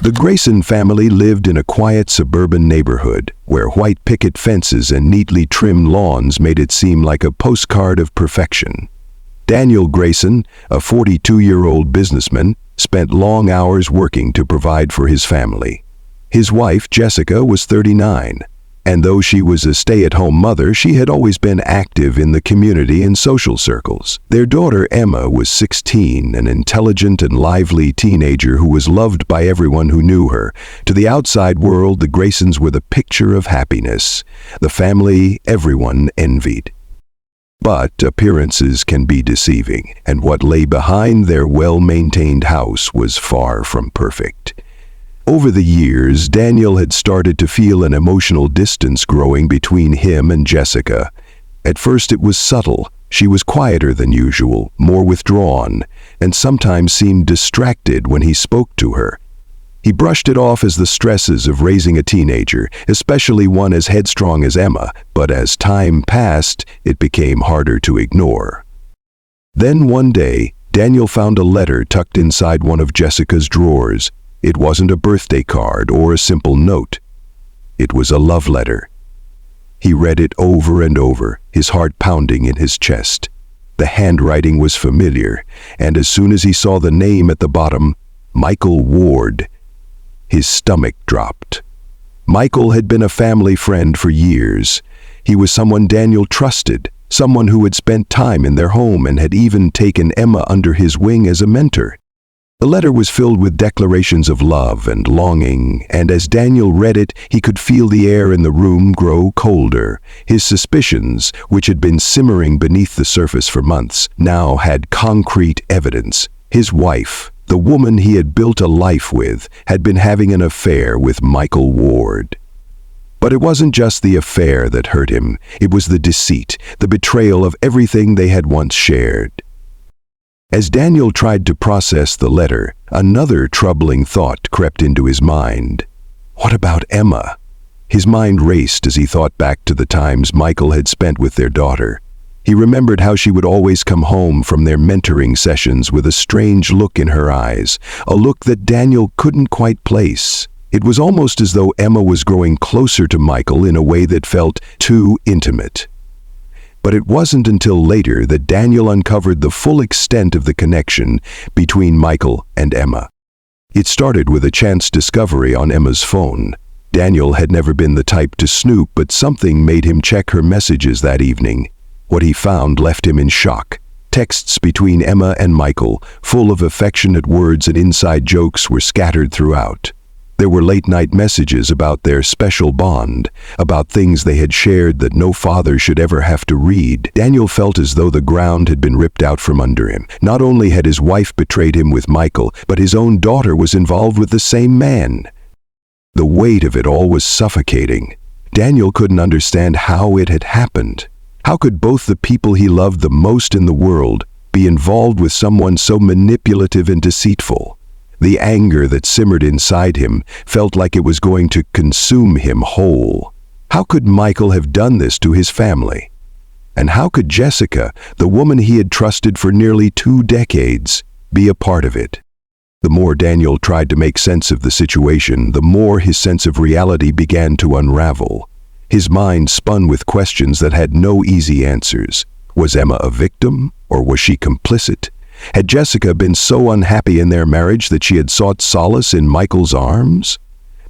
The Grayson family lived in a quiet suburban neighborhood where white picket fences and neatly trimmed lawns made it seem like a postcard of perfection. Daniel Grayson, a 42-year-old businessman, spent long hours working to provide for his family. His wife, Jessica, was 39, and though she was a stay-at-home mother, she had always been active in the community and social circles. Their daughter, Emma, was 16, an intelligent and lively teenager who was loved by everyone who knew her. To the outside world, the Graysons were the picture of happiness, the family everyone envied. But appearances can be deceiving, and what lay behind their well-maintained house was far from perfect. Over the years, Daniel had started to feel an emotional distance growing between him and Jessica. At first it was subtle. She was quieter than usual, more withdrawn, and sometimes seemed distracted when he spoke to her. He brushed it off as the stresses of raising a teenager, especially one as headstrong as Emma, but as time passed, it became harder to ignore. Then one day, Daniel found a letter tucked inside one of Jessica's drawers. It wasn't a birthday card or a simple note. It was a love letter. He read it over and over, his heart pounding in his chest. The handwriting was familiar, and as soon as he saw the name at the bottom, Michael Ward, his stomach dropped. Michael had been a family friend for years. He was someone Daniel trusted, someone who had spent time in their home and had even taken Emma under his wing as a mentor. The letter was filled with declarations of love and longing, and as Daniel read it, he could feel the air in the room grow colder. His suspicions, which had been simmering beneath the surface for months, now had concrete evidence. His wife, the woman he had built a life with, had been having an affair with Michael Ward. But it wasn't just the affair that hurt him. It was the deceit, the betrayal of everything they had once shared. As Daniel tried to process the letter, another troubling thought crept into his mind. What about Emma? His mind raced as he thought back to the times Michael had spent with their daughter. He remembered how she would always come home from their mentoring sessions with a strange look in her eyes, a look that Daniel couldn't quite place. It was almost as though Emma was growing closer to Michael in a way that felt too intimate. But it wasn't until later that Daniel uncovered the full extent of the connection between Michael and Emma. It started with a chance discovery on Emma's phone. Daniel had never been the type to snoop, but something made him check her messages that evening. What he found left him in shock. Texts between Emma and Michael, full of affectionate words and inside jokes, were scattered throughout. There were late-night messages about their special bond, about things they had shared that no father should ever have to read. Daniel felt as though the ground had been ripped out from under him. Not only had his wife betrayed him with Michael, but his own daughter was involved with the same man. The weight of it all was suffocating. Daniel couldn't understand how it had happened. How could both the people he loved the most in the world be involved with someone so manipulative and deceitful? The anger that simmered inside him felt like it was going to consume him whole. How could Michael have done this to his family? And how could Jessica, the woman he had trusted for nearly 2 decades, be a part of it? The more Daniel tried to make sense of the situation, the more his sense of reality began to unravel. His mind spun with questions that had no easy answers. Was Emma a victim, or was she complicit? Had Jessica been so unhappy in their marriage that she had sought solace in Michael's arms?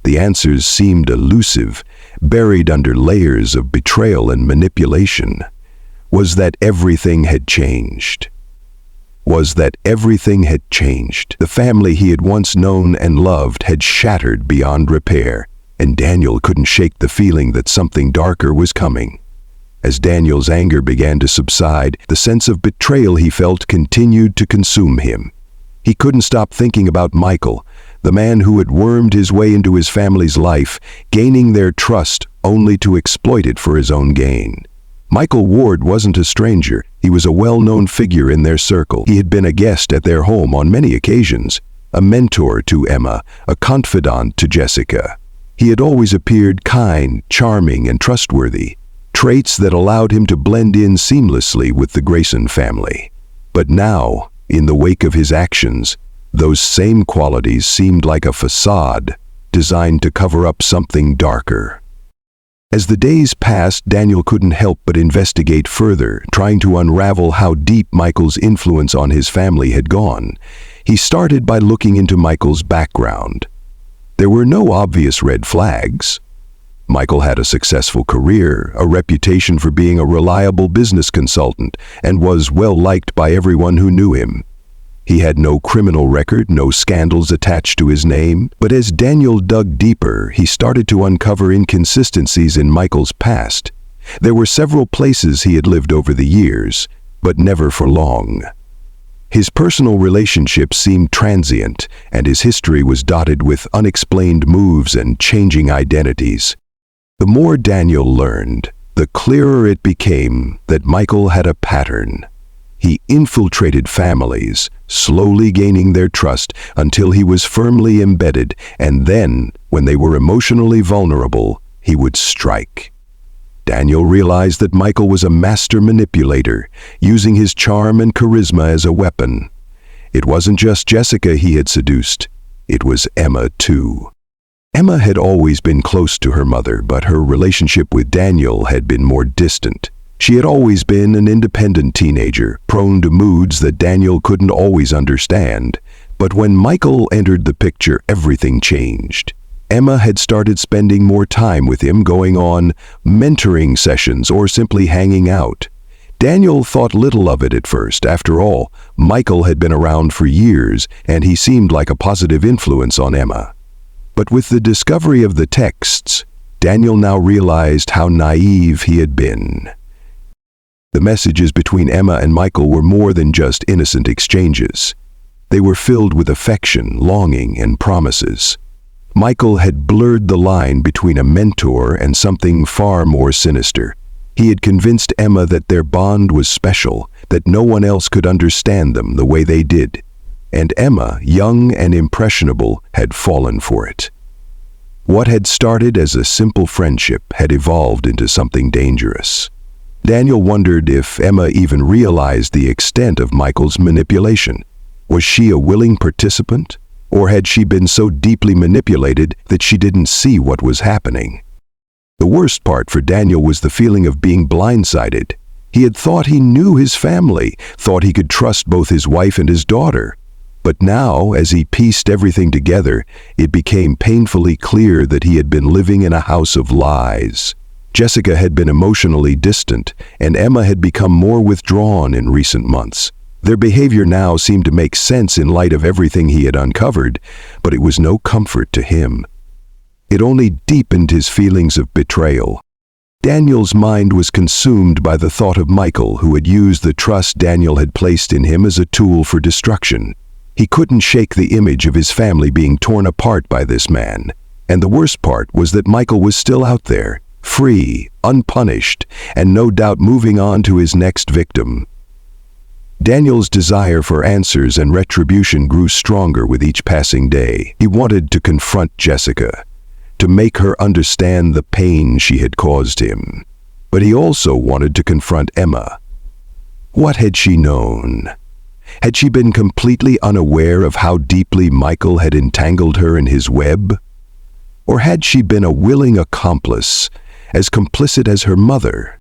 The answers seemed elusive, buried under layers of betrayal and manipulation. Was that everything had changed? Was that everything had changed? The family he had once known and loved had shattered beyond repair, and Daniel couldn't shake the feeling that something darker was coming. As Daniel's anger began to subside, the sense of betrayal he felt continued to consume him. He couldn't stop thinking about Michael, the man who had wormed his way into his family's life, gaining their trust only to exploit it for his own gain. Michael Ward wasn't a stranger. He was a well-known figure in their circle. He had been a guest at their home on many occasions, a mentor to Emma, a confidant to Jessica. He had always appeared kind, charming, and trustworthy, traits that allowed him to blend in seamlessly with the Grayson family. But now, in the wake of his actions, Those same qualities seemed like a facade, designed to cover up something darker. As the days passed, Daniel couldn't help but investigate further, trying to unravel how deep Michael's influence on his family had gone. He started by looking into Michael's background. There were no obvious red flags. Michael had a successful career, a reputation for being a reliable business consultant, and was well liked by everyone who knew him. He had no criminal record, no scandals attached to his name, but as Daniel dug deeper, he started to uncover inconsistencies in Michael's past. There were several places he had lived over the years, but never for long. His personal relationships seemed transient, and his history was dotted with unexplained moves and changing identities. The more Daniel learned, the clearer it became that Michael had a pattern. He infiltrated families, slowly gaining their trust until he was firmly embedded, and then, when they were emotionally vulnerable, he would strike. Daniel realized that Michael was a master manipulator, using his charm and charisma as a weapon. It wasn't just Jessica he had seduced, it was Emma too. Emma had always been close to her mother, but her relationship with Daniel had been more distant. She had always been an independent teenager, prone to moods that Daniel couldn't always understand. But when Michael entered the picture, everything changed. Emma had started spending more time with him, going on mentoring sessions or simply hanging out. Daniel thought little of it at first. After all, Michael had been around for years, and he seemed like a positive influence on Emma. But with the discovery of the texts, Daniel now realized how naive he had been. The messages between Emma and Michael were more than just innocent exchanges. They were filled with affection, longing, and promises. Michael had blurred the line between a mentor and something far more sinister. He had convinced Emma that their bond was special, that no one else could understand them the way they did. And Emma, young and impressionable, had fallen for it. What had started as a simple friendship had evolved into something dangerous. Daniel wondered if Emma even realized the extent of Michael's manipulation. Was she a willing participant, or had she been so deeply manipulated that she didn't see what was happening? The worst part for Daniel was the feeling of being blindsided. He had thought he knew his family, thought he could trust both his wife and his daughter. But now, as he pieced everything together, it became painfully clear that he had been living in a house of lies. Jessica had been emotionally distant, and Emma had become more withdrawn in recent months. Their behavior now seemed to make sense in light of everything he had uncovered, but it was no comfort to him. It only deepened his feelings of betrayal. Daniel's mind was consumed by the thought of Michael, who had used the trust Daniel had placed in him as a tool for destruction. He couldn't shake the image of his family being torn apart by this man. And the worst part was that Michael was still out there, free, unpunished, and no doubt moving on to his next victim. Daniel's desire for answers and retribution grew stronger with each passing day. He wanted to confront Jessica, to make her understand the pain she had caused him. But he also wanted to confront Emma. What had she known? Had she been completely unaware of how deeply Michael had entangled her in his web? Or had she been a willing accomplice, as complicit as her mother?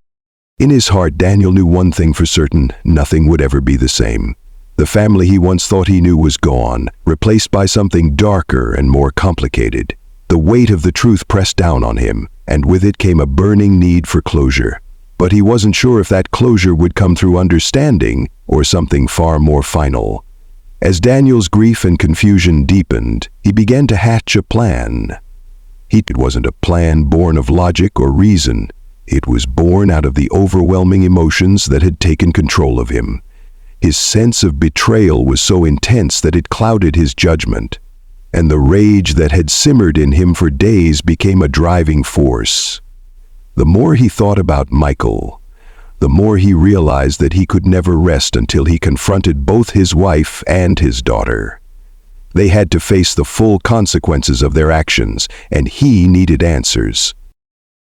In his heart, Daniel knew one thing for certain: nothing would ever be the same. The family he once thought he knew was gone, replaced by something darker and more complicated. The weight of the truth pressed down on him, and with it came a burning need for closure. But he wasn't sure if that closure would come through understanding or something far more final. As Daniel's grief and confusion deepened, he began to hatch a plan. It wasn't a plan born of logic or reason. It was born out of the overwhelming emotions that had taken control of him. His sense of betrayal was so intense that it clouded his judgment, and the rage that had simmered in him for days became a driving force. The more he thought about Michael, the more he realized that he could never rest until he confronted both his wife and his daughter. They had to face the full consequences of their actions, and he needed answers.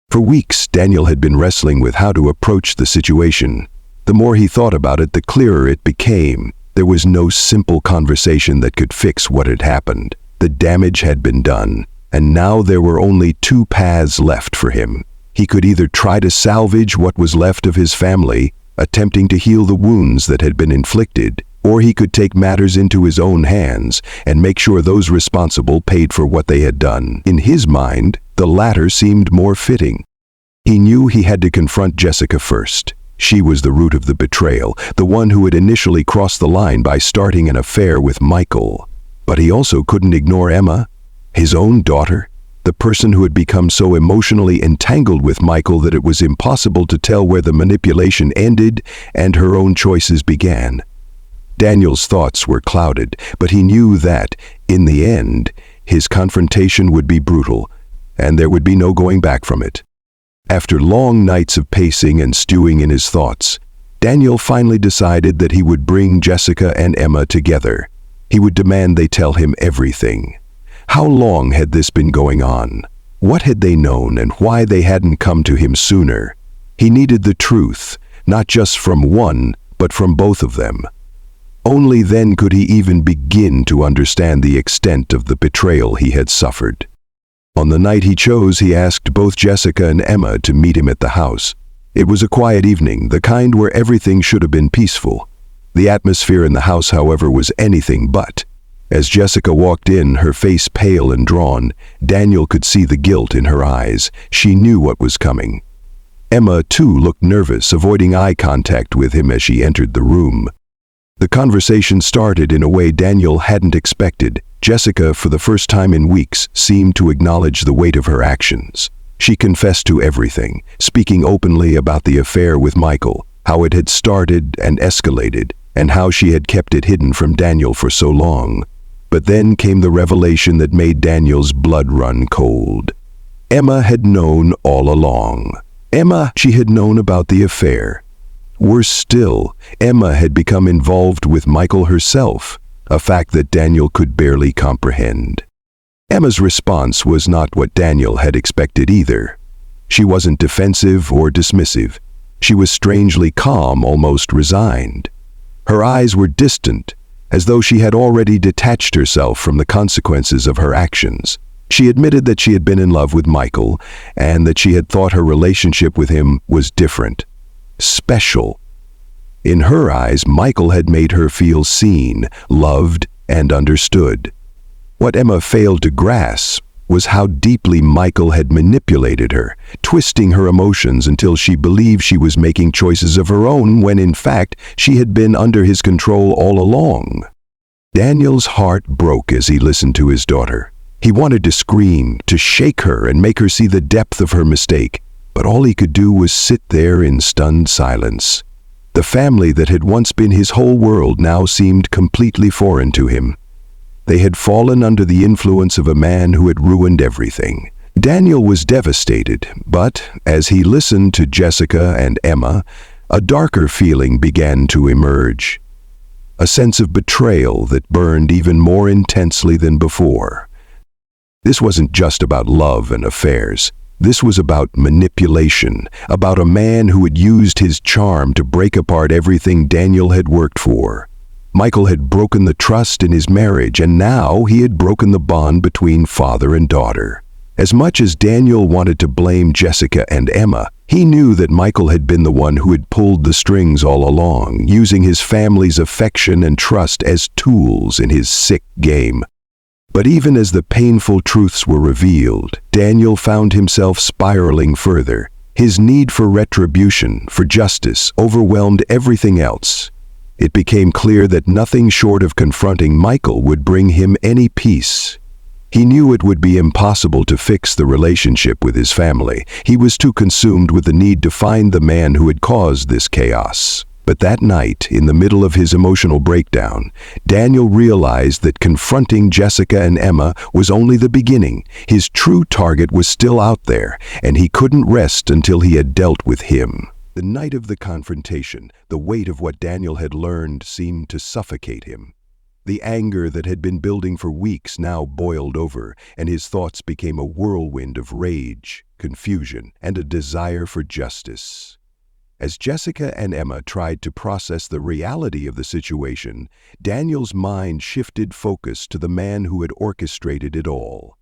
For weeks, Daniel had been wrestling with how to approach the situation. The more he thought about it, the clearer it became. There was no simple conversation that could fix what had happened. The damage had been done, and now there were only two paths left for him. He could either try to salvage what was left of his family, attempting to heal the wounds that had been inflicted, or he could take matters into his own hands and make sure those responsible paid for what they had done. In his mind, the latter seemed more fitting. He knew he had to confront Jessica first. She was the root of the betrayal, the one who had initially crossed the line by starting an affair with Michael. But he also couldn't ignore Emma, his own daughter, the person who had become so emotionally entangled with Michael that it was impossible to tell where the manipulation ended and her own choices began. Daniel's thoughts were clouded, but he knew that, in the end, his confrontation would be brutal, and there would be no going back from it. After long nights of pacing and stewing in his thoughts, Daniel finally decided that he would bring Jessica and Emma together. He would demand they tell him everything. How long had this been going on? What had they known and why they hadn't come to him sooner? He needed the truth, not just from one, but from both of them. Only then could he even begin to understand the extent of the betrayal he had suffered. On the night he chose, he asked both Jessica and Emma to meet him at the house. It was a quiet evening, the kind where everything should have been peaceful. The atmosphere in the house, however, was anything but. As Jessica walked in, her face pale and drawn, Daniel could see the guilt in her eyes. She knew what was coming. Emma, too, looked nervous, avoiding eye contact with him as she entered the room. The conversation started in a way Daniel hadn't expected. Jessica, for the first time in weeks, seemed to acknowledge the weight of her actions. She confessed to everything, speaking openly about the affair with Michael, how it had started and escalated, and how she had kept it hidden from Daniel for so long. But then came the revelation that made Daniel's blood run cold. Emma had known all along. She had known about the affair. Worse still, Emma had become involved with Michael herself, a fact that Daniel could barely comprehend. Emma's response was not what Daniel had expected either. She wasn't defensive or dismissive. She was strangely calm, almost resigned. Her eyes were distant, as though she had already detached herself from the consequences of her actions. She admitted that she had been in love with Michael, and that she had thought her relationship with him was different. Special. In her eyes, Michael had made her feel seen, loved, and understood. What Emma failed to grasp was how deeply Michael had manipulated her, twisting her emotions until she believed she was making choices of her own when in fact she had been under his control all along. Daniel's heart broke as he listened to his daughter. He wanted to scream, to shake her and make her see the depth of her mistake, but all he could do was sit there in stunned silence. The family that had once been his whole world now seemed completely foreign to him. They had fallen under the influence of a man who had ruined everything. Daniel was devastated, but as he listened to Jessica and Emma, a darker feeling began to emerge. A sense of betrayal that burned even more intensely than before. This wasn't just about love and affairs. This was about manipulation, about a man who had used his charm to break apart everything Daniel had worked for. Michael had broken the trust in his marriage, and now he had broken the bond between father and daughter. As much as Daniel wanted to blame Jessica and Emma, he knew that Michael had been the one who had pulled the strings all along, using his family's affection and trust as tools in his sick game. But even as the painful truths were revealed, Daniel found himself spiraling further. His need for retribution, for justice, overwhelmed everything else. It became clear that nothing short of confronting Michael would bring him any peace. He knew it would be impossible to fix the relationship with his family. He was too consumed with the need to find the man who had caused this chaos. But that night, in the middle of his emotional breakdown, Daniel realized that confronting Jessica and Emma was only the beginning. His true target was still out there, and he couldn't rest until he had dealt with him. The night of the confrontation, the weight of what Daniel had learned seemed to suffocate him. The anger that had been building for weeks now boiled over, and his thoughts became a whirlwind of rage, confusion, and a desire for justice. As Jessica and Emma tried to process the reality of the situation, Daniel's mind shifted focus to the man who had orchestrated it all.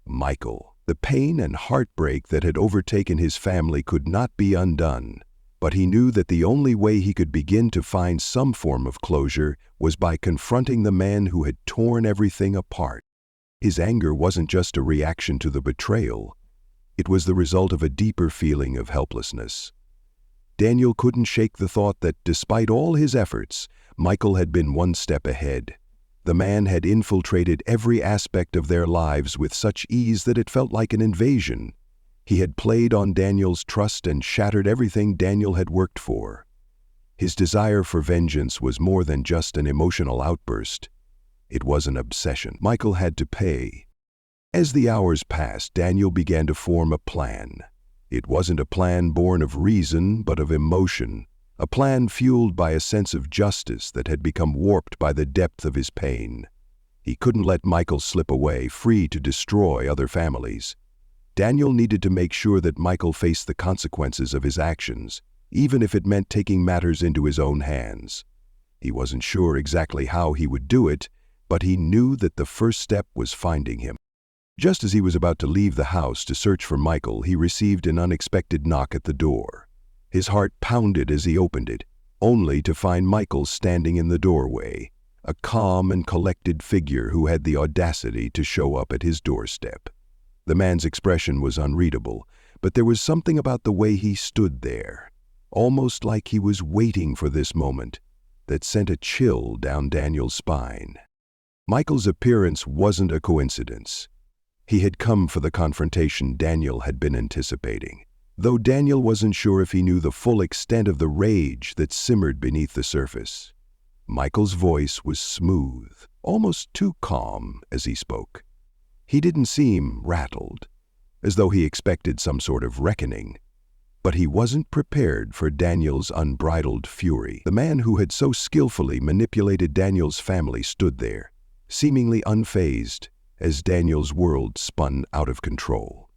Michael. The pain and heartbreak that had overtaken his family could not be undone, but he knew that the only way he could begin to find some form of closure was by confronting the man who had torn everything apart. His anger wasn't just a reaction to the betrayal. It was the result of a deeper feeling of helplessness. Daniel couldn't shake the thought that, despite all his efforts, Michael had been one step ahead. The man had infiltrated every aspect of their lives with such ease that it felt like an invasion. He had played on Daniel's trust and shattered everything Daniel had worked for. His desire for vengeance was more than just an emotional outburst. It was an obsession. Michael had to pay. As the hours passed, Daniel began to form a plan. It wasn't a plan born of reason, but of emotion, a plan fueled by a sense of justice that had become warped by the depth of his pain. He couldn't let Michael slip away, free to destroy other families. Daniel needed to make sure that Michael faced the consequences of his actions, even if it meant taking matters into his own hands. He wasn't sure exactly how he would do it, but he knew that the first step was finding him. Just as he was about to leave the house to search for Michael, he received an unexpected knock at the door. His heart pounded as he opened it, only to find Michael standing in the doorway, a calm and collected figure who had the audacity to show up at his doorstep. The man's expression was unreadable, but there was something about the way he stood there, almost like he was waiting for this moment, that sent a chill down Daniel's spine. Michael's appearance wasn't a coincidence. He had come for the confrontation Daniel had been anticipating, though Daniel wasn't sure if he knew the full extent of the rage that simmered beneath the surface. Michael's voice was smooth, almost too calm as he spoke. He didn't seem rattled, as though he expected some sort of reckoning. But he wasn't prepared for Daniel's unbridled fury. The man who had so skillfully manipulated Daniel's family stood there, seemingly unfazed, as Daniel's world spun out of control.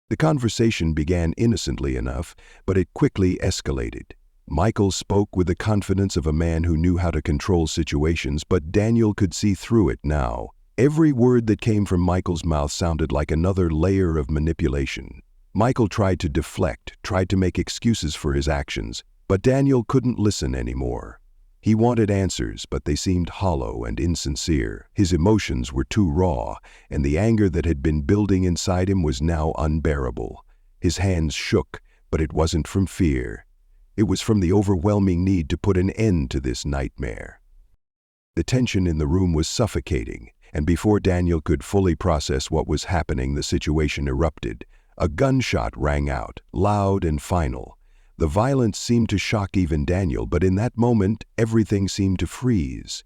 The conversation began innocently enough, but it quickly escalated. Michael spoke with the confidence of a man who knew how to control situations, but Daniel could see through it now. Every word that came from Michael's mouth sounded like another layer of manipulation. Michael tried to deflect, tried to make excuses for his actions, but Daniel couldn't listen anymore. He wanted answers, but they seemed hollow and insincere. His emotions were too raw, and the anger that had been building inside him was now unbearable. His hands shook, but it wasn't from fear. It was from the overwhelming need to put an end to this nightmare. The tension in the room was suffocating, and before Daniel could fully process what was happening, the situation erupted. A gunshot rang out, loud and final. The violence seemed to shock even Daniel, but in that moment, everything seemed to freeze.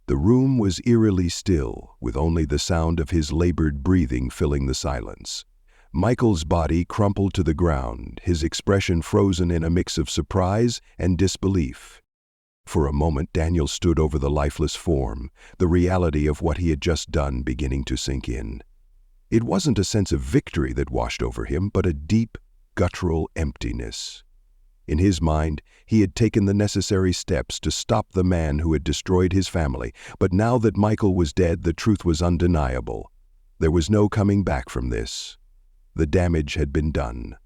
The room was eerily still, with only the sound of his labored breathing filling the silence. Michael's body crumpled to the ground, his expression frozen in a mix of surprise and disbelief. For a moment, Daniel stood over the lifeless form, the reality of what he had just done beginning to sink in. It wasn't a sense of victory that washed over him, but a deep, guttural emptiness. In his mind, he had taken the necessary steps to stop the man who had destroyed his family, but now that Michael was dead, the truth was undeniable. There was no coming back from this. The damage had been done.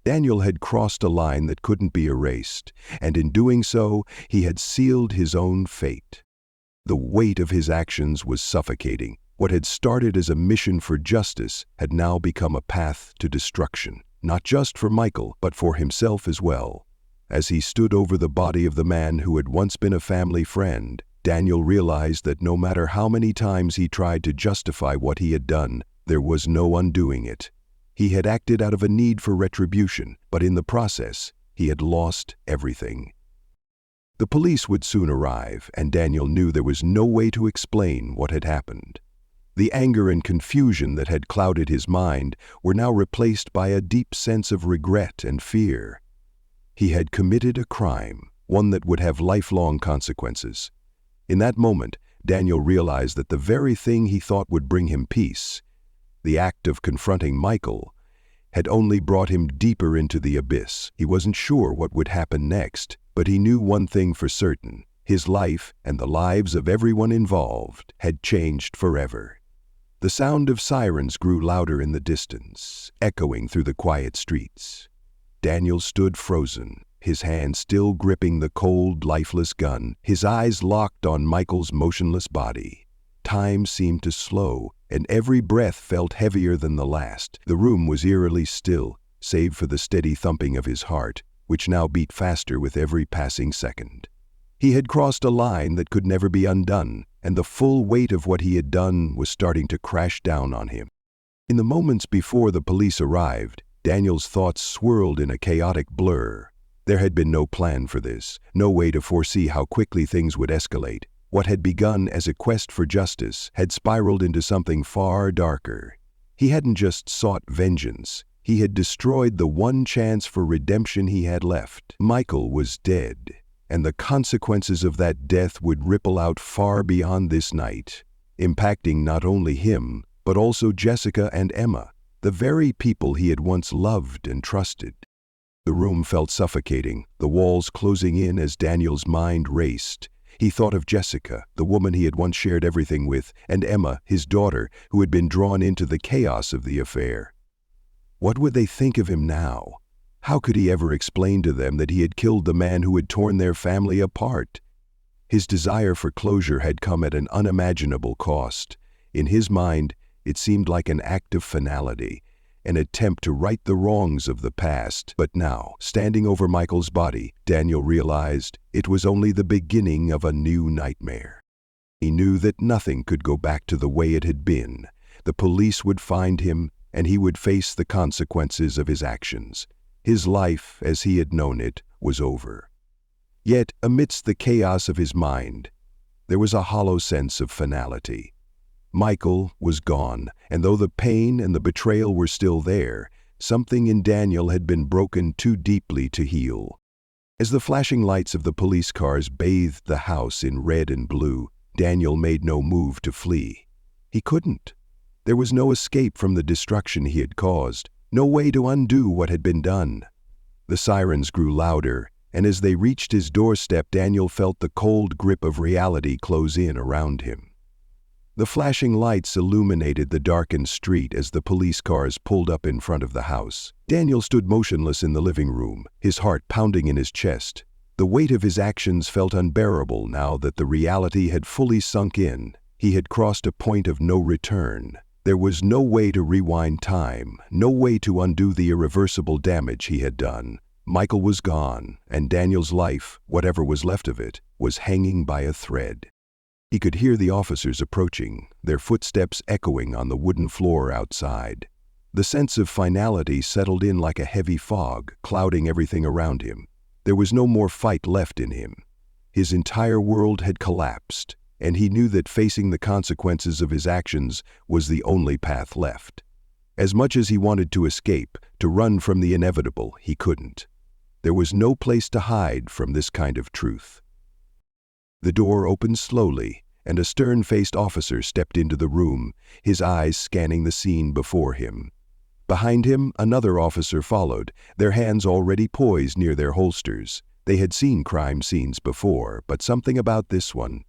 Daniel had crossed a line that couldn't be erased, and in doing so, he had sealed his own fate. The weight of his actions was suffocating. What had started as a mission for justice had now become a path to destruction. Not just for Michael, but for himself as well. As he stood over the body of the man who had once been a family friend, Daniel realized that no matter how many times he tried to justify what he had done, there was no undoing it. He had acted out of a need for retribution, but in the process, he had lost everything. The police would soon arrive, and Daniel knew there was no way to explain what had happened. The anger and confusion that had clouded his mind were now replaced by a deep sense of regret and fear. He had committed a crime, one that would have lifelong consequences. In that moment, Daniel realized that the very thing he thought would bring him peace, the act of confronting Michael, had only brought him deeper into the abyss. He wasn't sure what would happen next, but he knew one thing for certain. His life and the lives of everyone involved had changed forever. The sound of sirens grew louder in the distance, echoing through the quiet streets. Daniel stood frozen, his hand still gripping the cold, lifeless gun, his eyes locked on Michael's motionless body. Time seemed to slow, and every breath felt heavier than the last. The room was eerily still, save for the steady thumping of his heart, which now beat faster with every passing second. He had crossed a line that could never be undone, and the full weight of what he had done was starting to crash down on him. In the moments before the police arrived, Daniel's thoughts swirled in a chaotic blur. There had been no plan for this, no way to foresee how quickly things would escalate. What had begun as a quest for justice had spiraled into something far darker. He hadn't just sought vengeance, he had destroyed the one chance for redemption he had left. Michael was dead, and the consequences of that death would ripple out far beyond this night, impacting not only him, but also Jessica and Emma, the very people he had once loved and trusted. The room felt suffocating, the walls closing in as Daniel's mind raced. He thought of Jessica, the woman he had once shared everything with, and Emma, his daughter, who had been drawn into the chaos of the affair. What would they think of him now? How could he ever explain to them that he had killed the man who had torn their family apart? His desire for closure had come at an unimaginable cost. In his mind, it seemed like an act of finality, an attempt to right the wrongs of the past. But now, standing over Michael's body, Daniel realized it was only the beginning of a new nightmare. He knew that nothing could go back to the way it had been. The police would find him, and he would face the consequences of his actions. His life, as he had known it, was over. Yet, amidst the chaos of his mind, there was a hollow sense of finality. Michael was gone, and though the pain and the betrayal were still there, something in Daniel had been broken too deeply to heal. As the flashing lights of the police cars bathed the house in red and blue, Daniel made no move to flee. He couldn't. There was no escape from the destruction he had caused, no way to undo what had been done. The sirens grew louder, and as they reached his doorstep, Daniel felt the cold grip of reality close in around him. The flashing lights illuminated the darkened street as the police cars pulled up in front of the house. Daniel stood motionless in the living room, his heart pounding in his chest. The weight of his actions felt unbearable now that the reality had fully sunk in. He had crossed a point of no return. There was no way to rewind time, no way to undo the irreversible damage he had done. Michael was gone, and Daniel's life, whatever was left of it, was hanging by a thread. He could hear the officers approaching, their footsteps echoing on the wooden floor outside. The sense of finality settled in like a heavy fog, clouding everything around him. There was no more fight left in him. His entire world had collapsed, and he knew that facing the consequences of his actions was the only path left. As much as he wanted to escape, to run from the inevitable, he couldn't. There was no place to hide from this kind of truth. The door opened slowly, and a stern-faced officer stepped into the room, his eyes scanning the scene before him. Behind him, another officer followed, their hands already poised near their holsters. They had seen crime scenes before, but something about this one,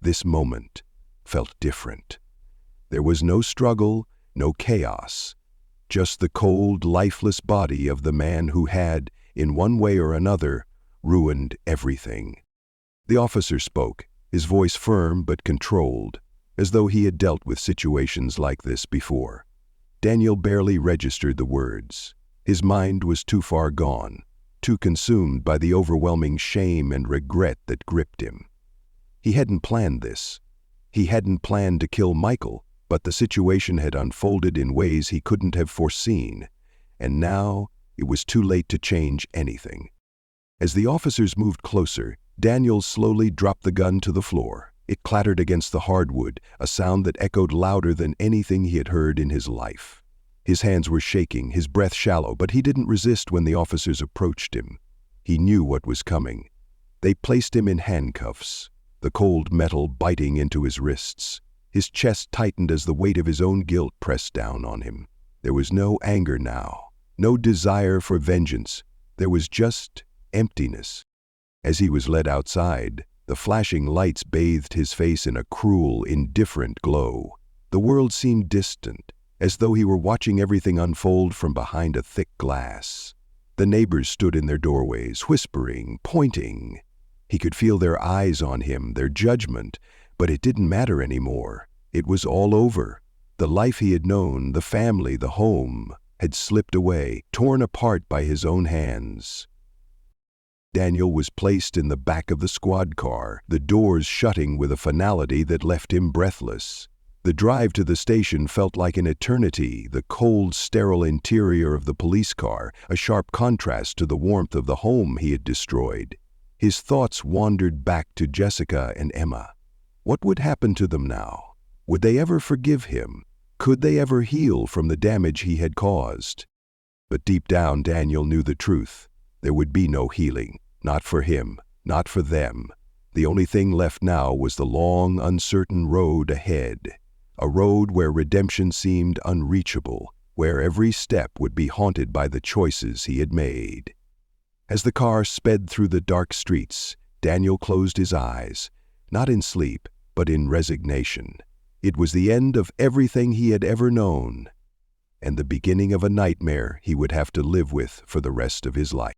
this moment, felt different. There was no struggle, no chaos, just the cold, lifeless body of the man who had, in one way or another, ruined everything. The officer spoke, his voice firm but controlled, as though he had dealt with situations like this before. Daniel barely registered the words. His mind was too far gone, too consumed by the overwhelming shame and regret that gripped him. He hadn't planned this. He hadn't planned to kill Michael, but the situation had unfolded in ways he couldn't have foreseen, and now it was too late to change anything. As the officers moved closer, Daniel slowly dropped the gun to the floor. It clattered against the hardwood, a sound that echoed louder than anything he had heard in his life. His hands were shaking, his breath shallow, but he didn't resist when the officers approached him. He knew what was coming. They placed him in handcuffs, the cold metal biting into his wrists. His chest tightened as the weight of his own guilt pressed down on him. There was no anger now, no desire for vengeance. There was just emptiness. As he was led outside, the flashing lights bathed his face in a cruel, indifferent glow. The world seemed distant, as though he were watching everything unfold from behind a thick glass. The neighbors stood in their doorways, whispering, pointing. He could feel their eyes on him, their judgment, but it didn't matter anymore. It was all over. The life he had known, the family, the home, had slipped away, torn apart by his own hands. Daniel was placed in the back of the squad car, the doors shutting with a finality that left him breathless. The drive to the station felt like an eternity, the cold, sterile interior of the police car, a sharp contrast to the warmth of the home he had destroyed. His thoughts wandered back to Jessica and Emma. What would happen to them now? Would they ever forgive him? Could they ever heal from the damage he had caused? But deep down, Daniel knew the truth. There would be no healing, not for him, not for them. The only thing left now was the long, uncertain road ahead, a road where redemption seemed unreachable, where every step would be haunted by the choices he had made. As the car sped through the dark streets, Daniel closed his eyes, not in sleep, but in resignation. It was the end of everything he had ever known, and the beginning of a nightmare he would have to live with for the rest of his life.